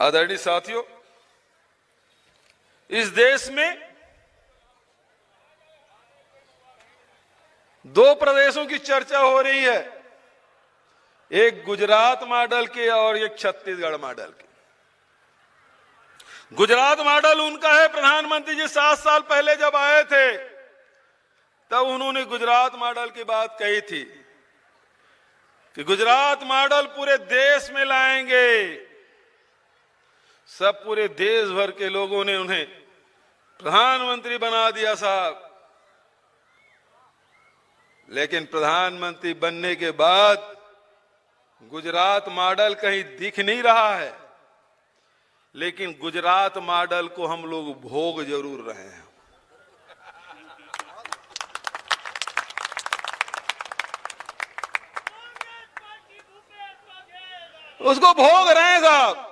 आदरणीय साथियों, इस देश में दो प्रदेशों की चर्चा हो रही है, एक गुजरात मॉडल की और एक छत्तीसगढ़ मॉडल की। गुजरात मॉडल उनका है। प्रधानमंत्री जी 7 साल पहले जब आए थे तब उन्होंने गुजरात मॉडल की बात कही थी कि गुजरात मॉडल पूरे देश में लाएंगे। सब पूरे देश भर के लोगों ने उन्हें प्रधानमंत्री बना दिया साहब। लेकिन प्रधानमंत्री बनने के बाद गुजरात मॉडल कहीं दिख नहीं रहा है, लेकिन गुजरात मॉडल को हम लोग भोग जरूर रहे हैं। उसको भोग रहे हैं साहब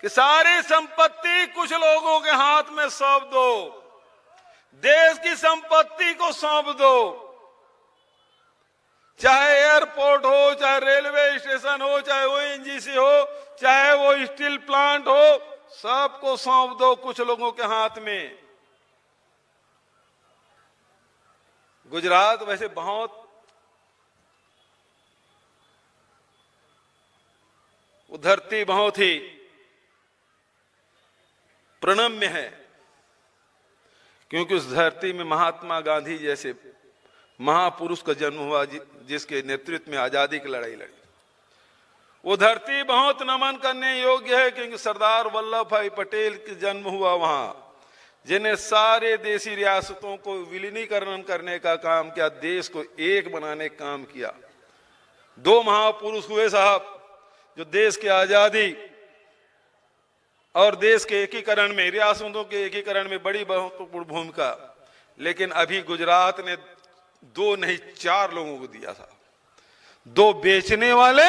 कि सारी संपत्ति कुछ लोगों के हाथ में सौंप दो, देश की संपत्ति को सौंप दो, चाहे एयरपोर्ट हो, चाहे रेलवे स्टेशन हो, चाहे ओएनजीसी हो, चाहे वो स्टील प्लांट हो, सबको सौंप दो कुछ लोगों के हाथ में। गुजरात वैसे बहुत वो धरती बहुत ही प्रणम्य है, क्योंकि उस धरती में महात्मा गांधी जैसे महापुरुष का जन्म हुआ, जिसके नेतृत्व में आजादी की लड़ाई लड़ी। वो धरती बहुत नमन करने योग्य है, क्योंकि सरदार वल्लभ भाई पटेल का जन्म हुआ वहां, जिन्हें सारे देशी रियासतों को विलीनीकरण करने का काम किया, देश को एक बनाने का काम किया। दो महापुरुष हुए साहब जो देश की आजादी और देश के एकीकरण में, रियासतों के एकीकरण में बड़ी महत्वपूर्ण भूमिका। लेकिन अभी गुजरात ने 2 नहीं 4 लोगों को दिया था, 2 बेचने वाले,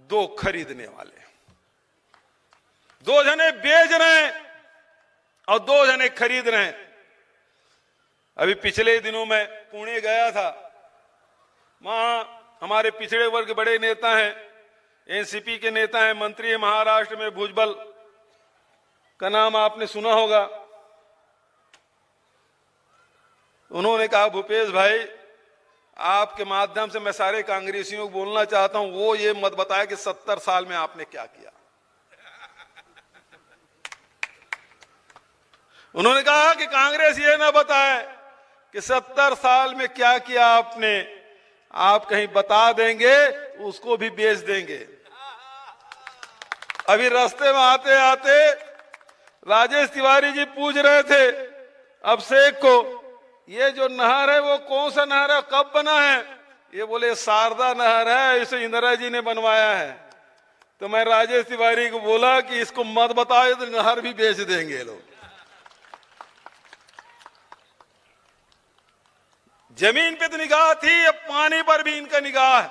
2 खरीदने वाले। 2 जने बेच रहे हैं और 2 जने खरीद रहे हैं। अभी पिछले दिनों में पुणे गया था, वहां हमारे पिछड़े वर्ग के बड़े नेता हैं, एनसीपी के नेता हैं, मंत्री है महाराष्ट्र में, भुजबल का नाम आपने सुना होगा। उन्होंने कहा, भूपेश भाई आपके माध्यम से मैं सारे कांग्रेसियों को बोलना चाहता हूं, वो ये मत बताया कि 70 साल में आपने क्या किया। उन्होंने कहा कि कांग्रेस ये ना बताए कि 70 साल में क्या किया आपने, आप कहीं बता देंगे उसको भी बेच देंगे। अभी रास्ते में आते आते राजेश तिवारी जी पूछ रहे थे अभिषेक को, ये जो नहर है वो कौन सा नहर है, कब बना है? ये बोले शारदा नहर है, इसे इंदिरा जी ने बनवाया है। तो मैं राजेश तिवारी को बोला कि इसको मत बताओ तो नहर भी बेच देंगे लोग। जमीन पे तो निगाह थी, अब पानी पर भी इनका निगाह है।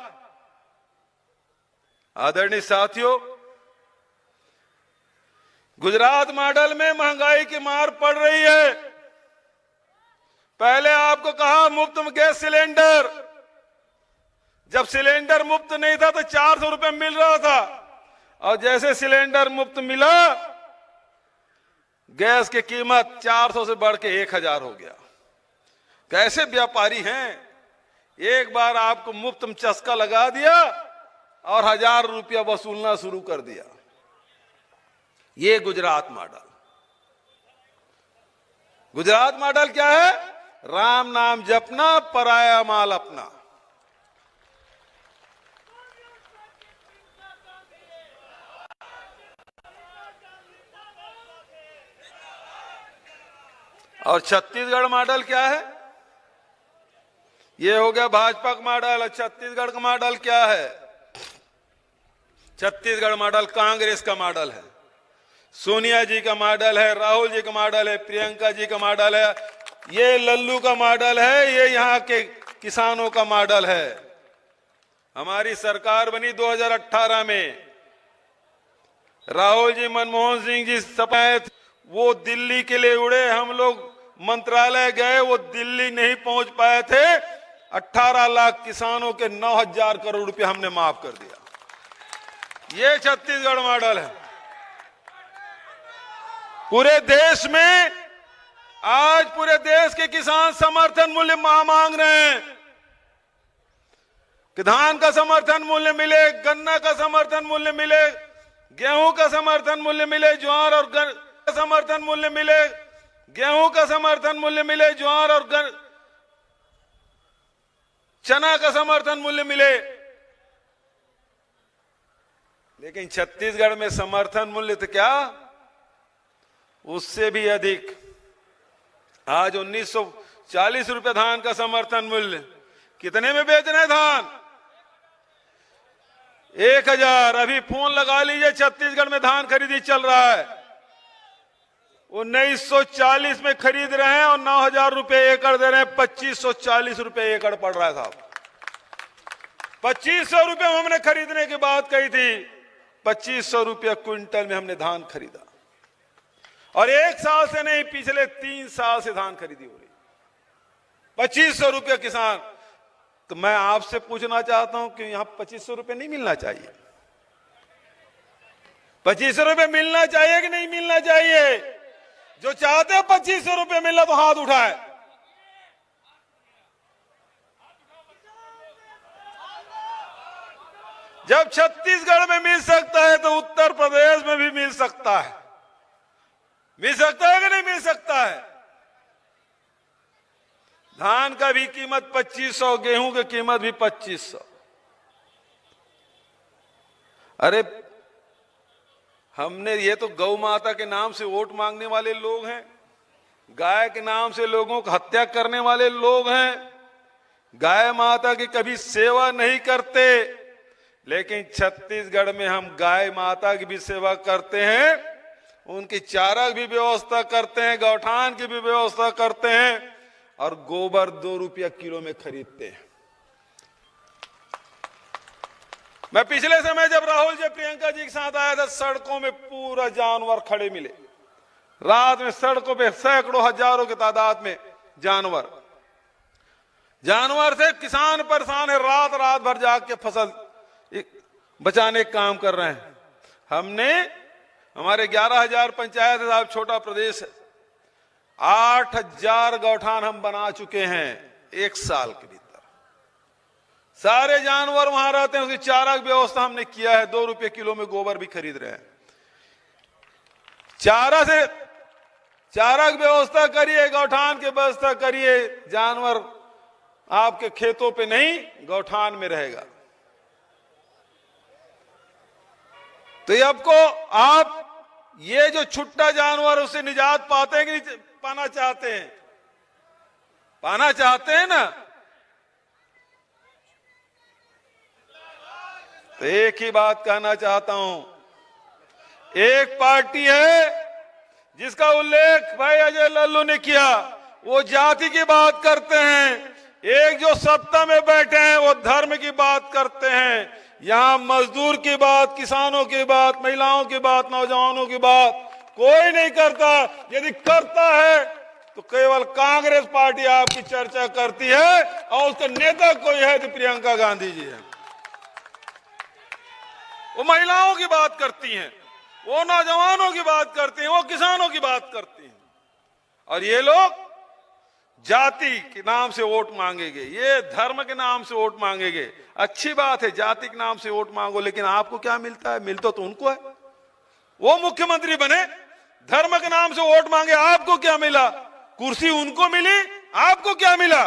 आदरणीय साथियों, गुजरात मॉडल में महंगाई की मार पड़ रही है। पहले आपको कहा मुफ्त गैस सिलेंडर, जब सिलेंडर मुफ्त नहीं था तो 400 रुपए मिल रहा था, और जैसे सिलेंडर मुफ्त मिला गैस की कीमत 400 से बढ़ के 1000 हो गया। कैसे व्यापारी हैं, एक बार आपको मुफ्त में चस्का लगा दिया और 1000 रुपया वसूलना शुरू कर दिया। ये गुजरात मॉडल। गुजरात मॉडल क्या है? राम नाम जपना, पराया माल अपना। और छत्तीसगढ़ मॉडल क्या है? ये हो गया भाजपा का मॉडल। छत्तीसगढ़ का मॉडल क्या है? छत्तीसगढ़ मॉडल कांग्रेस का मॉडल है, सोनिया जी का मॉडल है, राहुल जी का मॉडल है, प्रियंका जी का मॉडल है, ये लल्लू का मॉडल है, ये यहाँ के किसानों का मॉडल है। हमारी सरकार बनी 2018 में, राहुल जी, मनमोहन सिंह जी सफेद, वो दिल्ली के लिए उड़े, हम लोग मंत्रालय गए, वो दिल्ली नहीं पहुंच पाए थे। 18 लाख किसानों के 9000 करोड़ रुपए हमने माफ कर दिया। ये छत्तीसगढ़ मॉडल है। पूरे देश में आज पूरे देश के किसान समर्थन मूल्य मांग रहे हैं कि धान का समर्थन मूल्य मिले, गन्ना का समर्थन मूल्य मिले, गेहूं का समर्थन मूल्य मिले, ज्वार और का समर्थन मूल्य मिले, गेहूं का समर्थन मूल्य मिले, ज्वार और चना का समर्थन मूल्य मिले। लेकिन छत्तीसगढ़ में समर्थन मूल्य तो क्या, उससे भी अधिक। आज 1940 रुपए धान का समर्थन मूल्य। कितने में बेच रहे हैं धान? 1000। अभी फोन लगा लीजिए, छत्तीसगढ़ में धान खरीदी चल रहा है। 1940 में खरीद रहे हैं और 9000 रुपए एकड़ दे रहे हैं। 2540 रुपए एकड़ पड़ रहा है साहब। 2500 रुपए हमने खरीदने की बात कही थी, 2500 रुपया क्विंटल में हमने धान खरीदा। और 1 साल से नहीं, पिछले 3 साल से धान खरीदी हो रही। 2500 रुपया किसान। तो मैं आपसे पूछना चाहता हूं कि यहां 2500 रुपये नहीं मिलना चाहिए? 2500 रुपये मिलना चाहिए कि नहीं मिलना चाहिए? जो चाहते हैं 2500 रुपये मिलना तो हाथ उठाए। जब छत्तीसगढ़ में मिल सकता है तो उत्तर प्रदेश में भी मिल सकता है। मिल सकता है कि नहीं मिल सकता है? धान का भी कीमत 2500, गेहूं की कीमत भी 2500। अरे हमने, ये तो गौ माता के नाम से वोट मांगने वाले लोग हैं, गाय के नाम से लोगों को हत्या करने वाले लोग हैं, गाय माता की कभी सेवा नहीं करते। लेकिन छत्तीसगढ़ में हम गाय माता की भी सेवा करते हैं, उनकी चारा की भी व्यवस्था करते हैं, गौठान की भी व्यवस्था करते हैं और गोबर 2 रुपया किलो में खरीदते हैं। मैं पिछले समय जब राहुल जी प्रियंका जी के साथ आया था, सड़कों में पूरा जानवर खड़े मिले। रात में सड़कों पे सैकड़ों हजारों की तादाद में जानवर से किसान परेशान है, रात रात भर जाग के फसल बचाने का काम कर रहे हैं। हमने, हमारे 11,000 पंचायत है साहब, छोटा प्रदेश है, 8000 गौठान हम बना चुके हैं 1 साल के भीतर। सारे जानवर वहां रहते हैं, उसकी चारा की व्यवस्था हमने किया है। 2 रुपये किलो में गोबर भी खरीद रहे हैं। चारा की व्यवस्था करिए, गौठान की व्यवस्था करिए। जानवर आपके खेतों पे नहीं, गौठान में रहेगा। तो ये आपको, आप ये जो छुट्टा जानवर, उससे निजात पाते हैं कि नहीं पाना चाहते हैं? पाना चाहते हैं ना? तो एक ही बात कहना चाहता हूं, एक पार्टी है जिसका उल्लेख भाई अजय लल्लू ने किया, वो जाति की बात करते हैं। एक जो सत्ता में बैठे हैं वो धर्म की बात करते हैं। यहां मजदूर की बात, किसानों की बात, महिलाओं की बात, नौजवानों की बात कोई नहीं करता। यदि करता है तो केवल कांग्रेस पार्टी आपकी चर्चा करती है और उसका नेता कोई है तो प्रियंका गांधी जी है। वो महिलाओं की बात करती हैं, वो नौजवानों की बात करती हैं, वो किसानों की बात करती हैं। और ये लोग जाति के नाम से वोट मांगेंगे, ये धर्म के नाम से वोट मांगेंगे। अच्छी बात है, जाति के नाम से वोट मांगो, लेकिन आपको क्या मिलता है? मिलता तो उनको है। वो मुख्यमंत्री बने, धर्म के नाम से वोट मांगे, आपको क्या मिला? कुर्सी उनको मिली, आपको क्या मिला?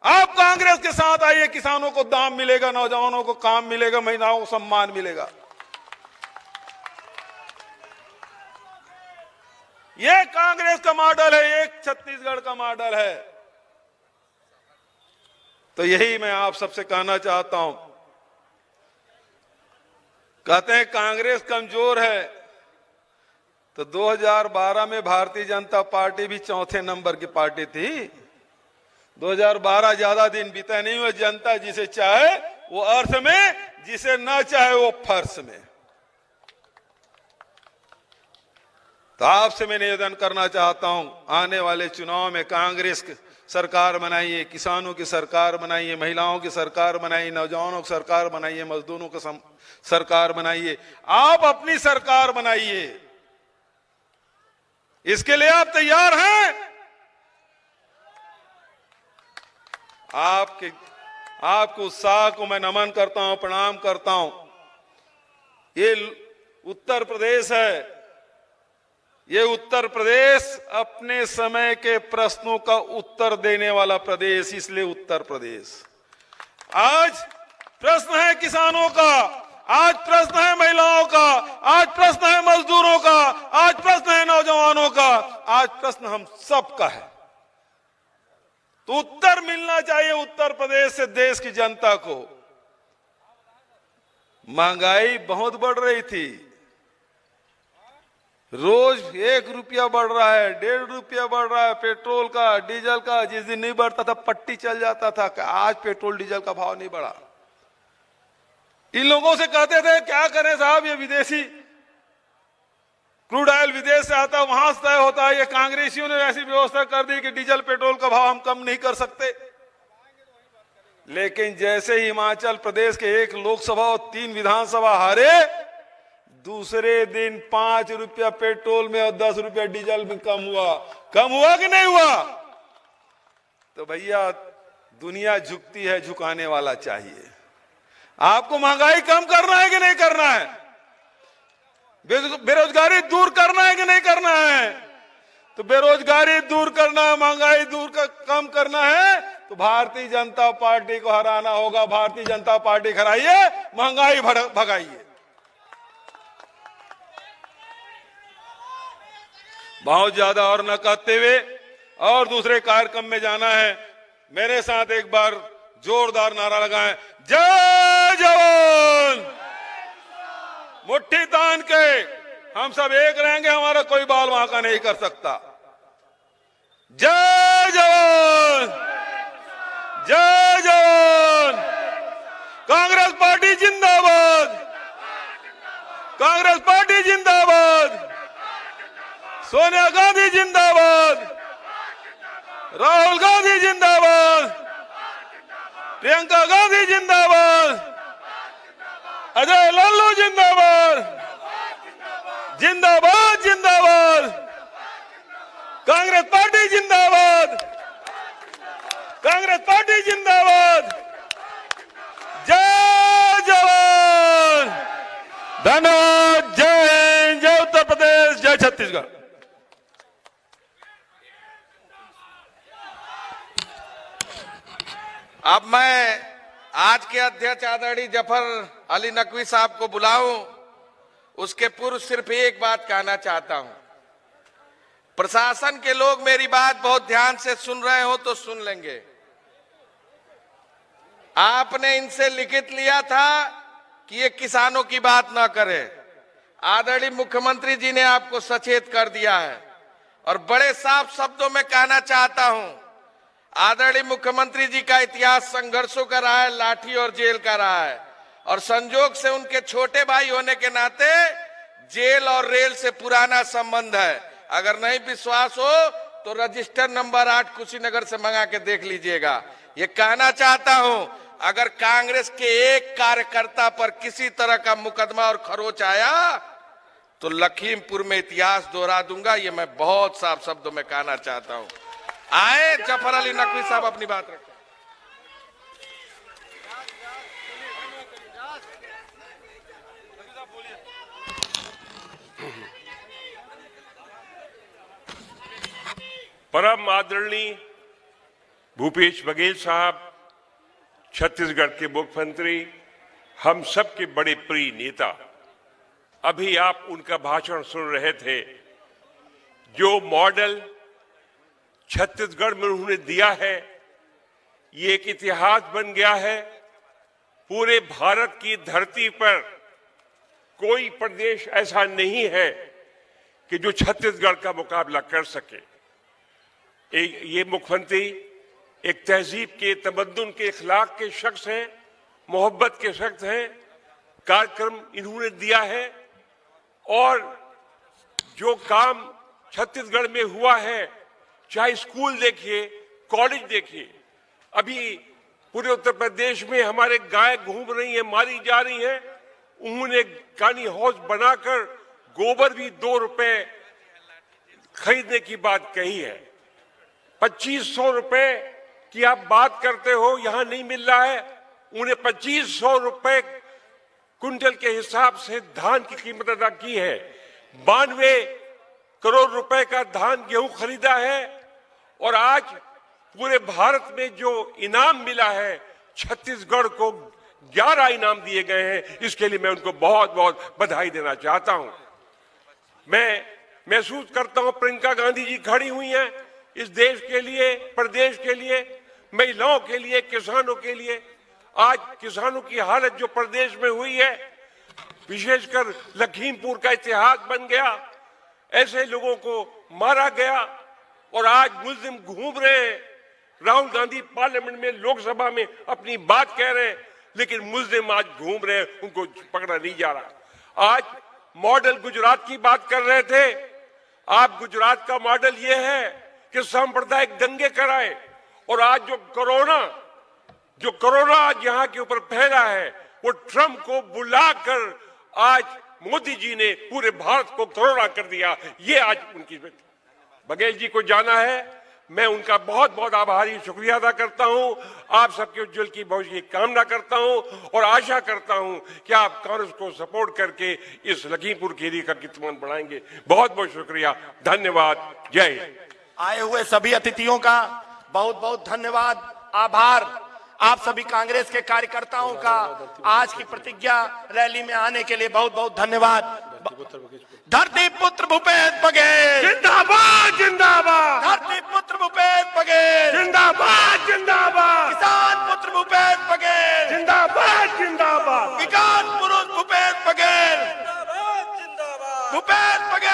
आप कांग्रेस के साथ आइए, किसानों को दाम मिलेगा, नौजवानों को काम मिलेगा, महिलाओं को सम्मान मिलेगा। ये कांग्रेस का मॉडल है, एक छत्तीसगढ़ का मॉडल है। तो यही मैं आप सबसे कहना चाहता हूं। कहते हैं कांग्रेस कमजोर है, तो 2012 में भारतीय जनता पार्टी भी 4थे नंबर की पार्टी थी। 2012 ज्यादा दिन बीता नहीं हुआ। जनता जिसे चाहे वो अर्थ में, जिसे ना चाहे वो फर्श में। तो आपसे मैं निवेदन करना चाहता हूं, आने वाले चुनाव में कांग्रेस सरकार बनाइए, किसानों की सरकार बनाइए, महिलाओं की सरकार बनाइए, नौजवानों की सरकार बनाइए, मजदूरों की सरकार बनाइए। आप अपनी सरकार बनाइए। इसके लिए आप तैयार हैं? आपके उत्साह को मैं नमन करता हूं, प्रणाम करता हूं। ये उत्तर प्रदेश है। ये उत्तर प्रदेश अपने समय के प्रश्नों का उत्तर देने वाला प्रदेश, इसलिए उत्तर प्रदेश। आज प्रश्न है किसानों का, आज प्रश्न है महिलाओं का, आज प्रश्न है मजदूरों का, आज प्रश्न है नौजवानों का, आज प्रश्न हम सबका है। तो उत्तर मिलना चाहिए उत्तर प्रदेश से देश की जनता को। महंगाई बहुत बढ़ रही थी, रोज 1 रुपया बढ़ रहा है, 1.5 रुपया बढ़ रहा है पेट्रोल का, डीजल का। जिस दिन नहीं बढ़ता था पट्टी चल जाता था कि आज पेट्रोल डीजल का भाव नहीं बढ़ा। इन लोगों से कहते थे क्या करें साहब, ये विदेशी क्रूड ऑयल विदेश से आता है, वहां से तय होता है। ये कांग्रेसियों ने ऐसी व्यवस्था कर दी कि डीजल पेट्रोल का भाव हम कम नहीं कर सकते। लेकिन जैसे ही हिमाचल प्रदेश के 1 लोकसभा और 3 विधानसभा हारे, दूसरे दिन 5 रुपया पेट्रोल में और 10 रुपया डीजल में कम हुआ कि नहीं हुआ? तो भैया दुनिया झुकती है, झुकाने वाला चाहिए। आपको महंगाई कम करना है कि नहीं करना है? बेरोजगारी दूर करना है कि नहीं करना है? तो बेरोजगारी दूर करना है, महंगाई कम करना है, तो भारतीय जनता पार्टी को हराना होगा। भारतीय जनता पार्टी हराइए, महंगाई भगाइए। बहुत ज्यादा और न कहते हुए और दूसरे कार्यक्रम में जाना है। मेरे साथ एक बार जोरदार नारा लगाएं, जय जवान। मुट्ठी तान के हम सब एक रहेंगे, हमारा कोई बाल वांका नहीं कर सकता। जय जवान, जय जवान। कांग्रेस पार्टी जिंदाबाद, कांग्रेस पार्टी जिंदाबाद, सोनिया गांधी जिंदाबाद, राहुल गांधी जिंदाबाद, प्रियंका गांधी जिंदाबाद, अजय लल्लू जिंदाबाद, जिंदाबाद जिंदाबाद, कांग्रेस पार्टी जिंदाबाद, कांग्रेस पार्टी जिंदाबाद। जय जवान, धन्यवाद। जय हिंद, जय उत्तर प्रदेश, जय छत्तीसगढ़। अब मैं आज के अध्यक्ष आदरणीय जफर अली नकवी साहब को बुलाऊं, उसके पूर्व सिर्फ एक बात कहना चाहता हूं। प्रशासन के लोग मेरी बात बहुत ध्यान से सुन रहे हो तो सुन लेंगे। आपने इनसे लिखित लिया था कि ये किसानों की बात ना करे। आदरणीय मुख्यमंत्री जी ने आपको सचेत कर दिया है और बड़े साफ शब्दों में कहना चाहता हूं, आदरणीय मुख्यमंत्री जी का इतिहास संघर्षों का रहा है, लाठी और जेल का रहा है, और संजोग से उनके छोटे भाई होने के नाते जेल और रेल से पुराना संबंध है। अगर नहीं विश्वास हो तो रजिस्टर नंबर 8 कुशीनगर से मंगा के देख लीजिएगा। ये कहना चाहता हूं, अगर कांग्रेस के एक कार्यकर्ता पर किसी तरह का मुकदमा और खरोच आया तो लखीमपुर में इतिहास दोहरा दूंगा। ये मैं बहुत साफ शब्दों में कहना चाहता हूं। आए जफर अली नकवी साहब अपनी बात रखें। परम आदरणीय भूपेश बघेल साहब, छत्तीसगढ़ के मुख्यमंत्री, हम सब के बड़े प्रिय नेता, अभी आप उनका भाषण सुन रहे थे। जो मॉडल छत्तीसगढ़ में उन्होंने दिया है, ये एक इतिहास बन गया है। पूरे भारत की धरती पर कोई प्रदेश ऐसा नहीं है कि जो छत्तीसगढ़ का मुकाबला कर सके। ये मुख्यमंत्री एक तहजीब के, तमद्दुन के, इखलाक के शख्स हैं, मोहब्बत के शख्स हैं। कार्यक्रम इन्होंने दिया है और जो काम छत्तीसगढ़ में हुआ है, चाहे स्कूल देखिए, कॉलेज देखिए, अभी पूरे उत्तर प्रदेश में हमारे गाय घूम रही है, मारी जा रही है। उन्होंने कानी हाउस बनाकर गोबर भी 2 रुपए खरीदने की बात कही है। 2500 रुपए की आप बात करते हो, यहां नहीं मिल रहा है। उन्हें 2500 रुपए कुंटल के हिसाब से धान की कीमत अदा की है। 92 करोड़ रुपए का धान गेहूं खरीदा है। और आज पूरे भारत में जो इनाम मिला है, छत्तीसगढ़ को 11 इनाम दिए गए हैं। इसके लिए मैं उनको बहुत बहुत बधाई देना चाहता हूं। मैं महसूस करता हूं प्रियंका गांधी जी खड़ी हुई हैं इस देश के लिए, प्रदेश के लिए, महिलाओं के लिए, किसानों के लिए। आज किसानों की हालत जो प्रदेश में हुई है, विशेषकर लखीमपुर का इतिहास बन गया। ऐसे लोगों को मारा गया और आज मुल्जिम घूम रहे हैं। राहुल गांधी पार्लियामेंट में, लोकसभा में अपनी बात कह रहे हैं, लेकिन मुल्जिम आज घूम रहे हैं, उनको पकड़ा नहीं जा रहा। आज मॉडल गुजरात की बात कर रहे थे आप। गुजरात का मॉडल यह है कि सांप्रदायिक दंगे कराए। और आज जो कोरोना आज यहां के ऊपर फैला है, वो ट्रंप को बुलाकर आज मोदी जी ने पूरे भारत को कोरोना कर दिया। ये आज उनकी बघेल जी को जाना है। मैं उनका बहुत बहुत आभारी, शुक्रिया अदा करता हूं। आप सबके उज्जवल की भविष्य की कामना करता हूं और आशा करता हूं कि आप कांग्रेस को सपोर्ट करके इस लखीमपुर खीरी का कीर्तिमान बढ़ाएंगे। बहुत बहुत शुक्रिया, धन्यवाद, जय हिंद। आए हुए सभी अतिथियों का बहुत बहुत धन्यवाद, आभार। आप सभी कांग्रेस के कार्यकर्ताओं का आज की प्रतिज्ञा रैली में आने के लिए बहुत बहुत धन्यवाद। धरती पुत्र भूपेश बघेल जिंदाबाद, जिंदाबाद। धरती पुत्र भूपेश बघेल जिंदाबाद, जिंदाबाद। किसान पुत्र भूपेश बघेल जिंदाबाद, जिंदाबाद। विकास पुरुष भूपेश बघेल भूपेश बघेल।